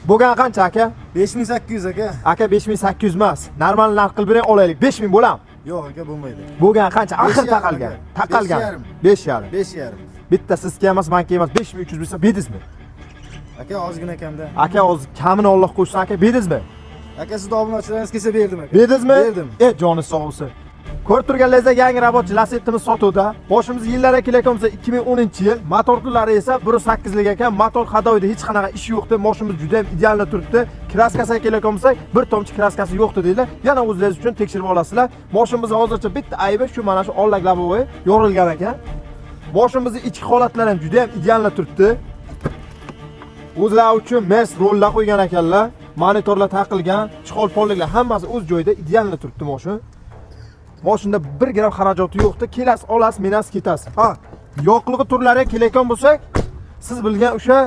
Bo'lgan qancha aka? 5800 aka. Aka 5800 emas. Normal narx qilib bering, olaylik. 5000 bo'lam. Yo'q aka, bo'lmaydi. Bo'lgan qancha? Axir 5,5 taqalgan. aka. Taqalgan. 5,5. 5,5. 5,5. Bitta sizga emas, menga emas, 5300 bo'lsa bedizmi? Aka ozgina kamda. Aka o'zi kamini Alloh qo'shsin aka, bedizmi? Aka siz obunachilaringiz kelsa berdim aka. Bedizmi? Berdim. Joni sog' bo'lsin. Ko'rib turganlaringizda yangi robotchi Lacetti'miz sotuvda. Boshimiz yillar kelayotganmiz 2010-yil. Motorlari esa 1.8 lik ekan. Motor hadoyida hech qanaqa ish yo'qdi. Mashinamiz juda ham idealda turibdi. Kraskasiga kelayotganmiz bir tomchi kraskasi yo'qdi deydilar. Yana o'zingiz uchun tekshirib olasizlar. Mashinamiz hozircha bitta aybi shu mana shu oldagi labovoy yorilgan ekan. Mashinamizning ichki holatlari ham juda ham idealda turibdi. O'zlar uchun mes rollar qo'ygan ekanlar. Monitorlar taqilgan, chiqol polliklar hammasi o'z joyida idealda turibdi mashin. Mashinada 1 gram xarajati yo'qdi. Kelasiz, olasiz, menasiz ketasiz. Ha, yoqilg'i turlari kelayotgan bo'lsak, siz bilgan o'sha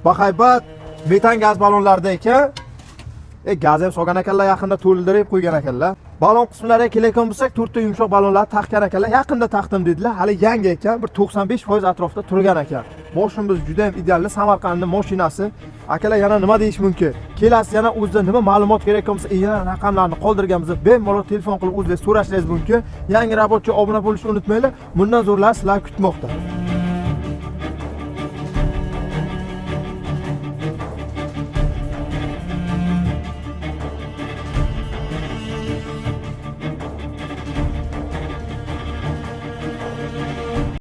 bahaybat metan gaz ballonlarida ekan. Gaz ham solgan ekanlar, yaqinda to'ldirib qo'ygan ekanlar. Ballon qismlariga kelayotgan bo'lsak, 4 ta yumshoq ballonlar taqgan ekanlar. Yaqinda taqdim dedilar. Hali yangi ekan, bir 95% atrofida turgan ekan. Mashinamiz juda ham ideal, Samarqandning mashinasi. Akalar yana nima deyish mumkin? Kelasiz yana o'zida nima ma'lumot kerak bo'lsa, yana raqamlarni qoldirganmiz. Bemalol telefon qilib o'zingiz so'rashingiz mumkin. Yangi robotchi obuna bo'lishni unutmanglar. Bundan zo'rlar sizlar kutmoqda.